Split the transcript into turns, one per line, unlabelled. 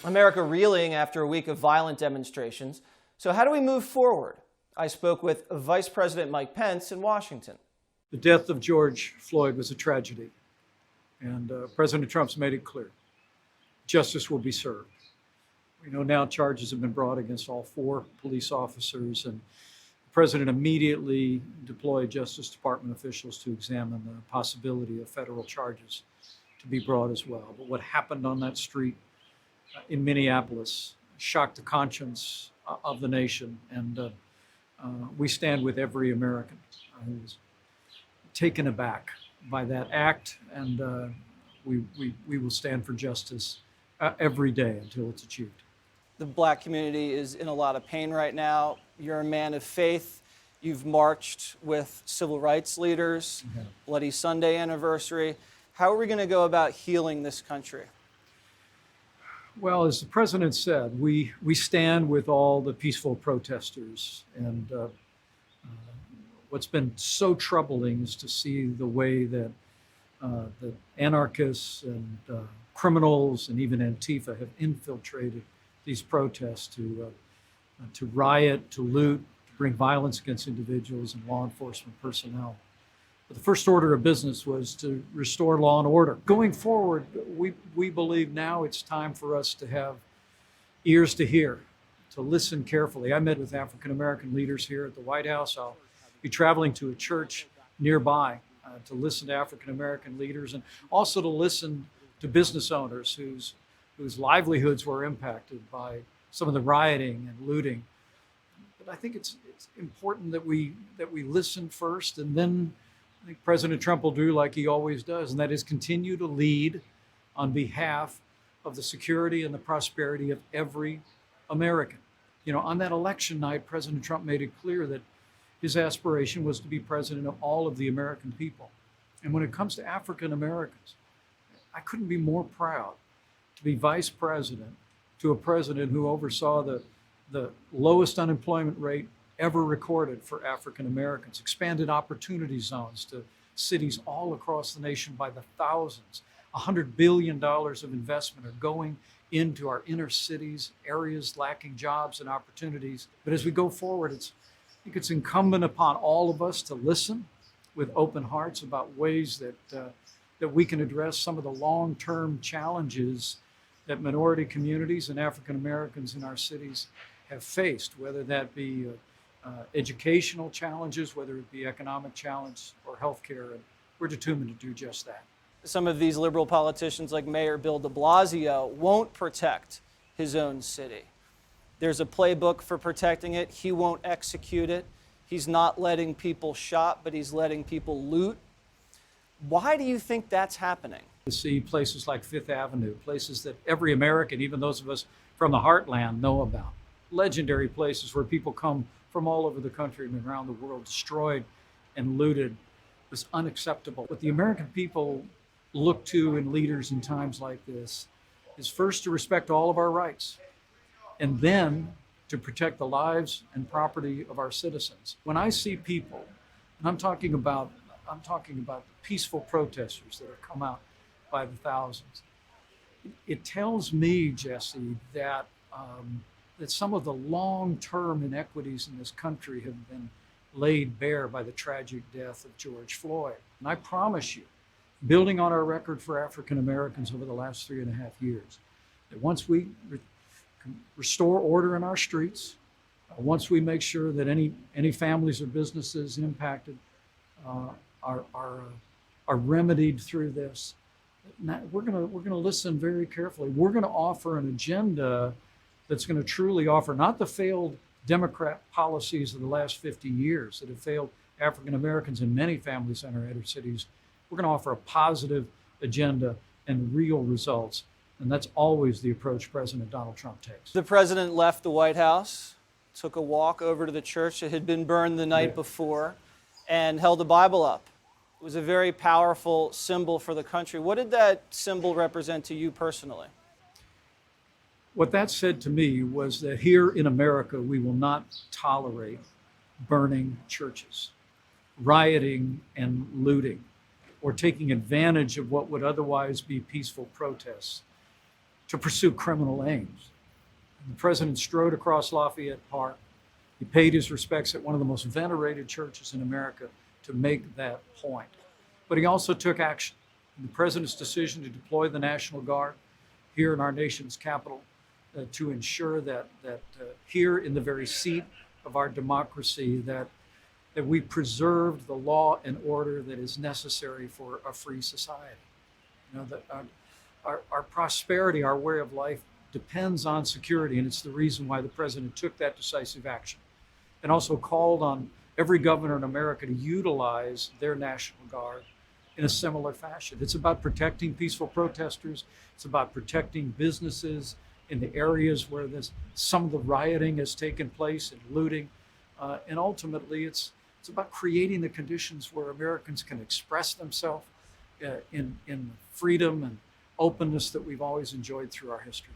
America reeling after a week of violent demonstrations. So how do we move forward? I spoke with Vice President Mike Pence in Washington.
The death of George Floyd was a tragedy, and President Trump's made it clear. Justice will be served. We know now charges have been brought against all 4 police officers, and the president immediately deployed Justice Department officials to examine the possibility of federal charges to be brought as well. But what happened on that street in Minneapolis shocked the conscience of the nation, and we stand with every American who was taken aback by that act, and we will stand for justice every day until it's achieved.
The Black community is in a lot of pain right now. You're a man of faith. You've marched with civil rights leaders, Bloody Sunday anniversary. How are we going to go about healing this country?
Well, as the president said, we stand with all the peaceful protesters, and what's been so troubling is to see the way that the anarchists and criminals and even Antifa have infiltrated these protests to riot, to loot, to bring violence against individuals and law enforcement personnel. But the first order of business was to restore law and order. Going forward, we believe now it's time for us to have ears to hear, to listen carefully. I met with African American leaders here at the White House. I'll be traveling to a church nearby to listen to African American leaders, and also to listen to business owners whose livelihoods were impacted by some of the rioting and looting. But I think it's important that we listen first, and then I think President Trump will do like he always does, and that is continue to lead on behalf of the security and the prosperity of every American. You know, on that election night, President Trump made it clear that his aspiration was to be president of all of the American people. And when it comes to African Americans, I couldn't be more proud to be vice president to a president who oversaw the lowest unemployment rate ever recorded for African Americans, expanded opportunity zones to cities all across the nation by the thousands. $100 billion of investment are going into our inner cities, areas lacking jobs and opportunities. But as we go forward, I think it's incumbent upon all of us to listen with open hearts about ways that we can address some of the long-term challenges that minority communities and African Americans in our cities have faced, whether that be educational challenges, whether it be economic challenge or healthcare, and we're determined to do just that.
Some of these liberal politicians like Mayor Bill de Blasio won't protect his own city. There's a playbook for protecting it. He won't execute it. He's not letting people shop, but he's letting people loot. Why do you think that's happening?
To see places like Fifth Avenue, places that every American, even those of us from the heartland, know about. Legendary places where people come from all over the country and around the world, destroyed and looted, was unacceptable. What the American people look to in leaders in times like this is first to respect all of our rights, and then to protect the lives and property of our citizens. When I see people, and I'm talking about the peaceful protesters that have come out by the thousands, it tells me, Jesse, that some of the long-term inequities in this country have been laid bare by the tragic death of George Floyd. And I promise you, building on our record for African Americans over the last 3.5 years, that once we restore order in our streets, once we make sure that any families or businesses impacted are remedied through this, we're going to listen very carefully. We're going to offer an agenda that's going to truly offer not the failed Democrat policies of the last 50 years that have failed African Americans in many families in our inner cities. We're going to offer a positive agenda and real results. And that's always the approach President Donald Trump takes.
The president left the White House, took a walk over to the church that had been burned the night before, and held a Bible up. It was a very powerful symbol for the country. What did that symbol represent to you personally?
What that said to me was that here in America, we will not tolerate burning churches, rioting and looting, or taking advantage of what would otherwise be peaceful protests to pursue criminal aims. And the president strode across Lafayette Park. He paid his respects at one of the most venerated churches in America to make that point. But he also took action. And the president's decision to deploy the National Guard here in our nation's capital to ensure that here in the very seat of our democracy, that we preserved the law and order that is necessary for a free society. You know, that our prosperity, our way of life depends on security, and it's the reason why the president took that decisive action and also called on every governor in America to utilize their National Guard in a similar fashion. It's about protecting peaceful protesters. It's about protecting businesses in the areas where some of the rioting has taken place and looting. And ultimately, it's about creating the conditions where Americans can express themselves in freedom and openness that we've always enjoyed through our history.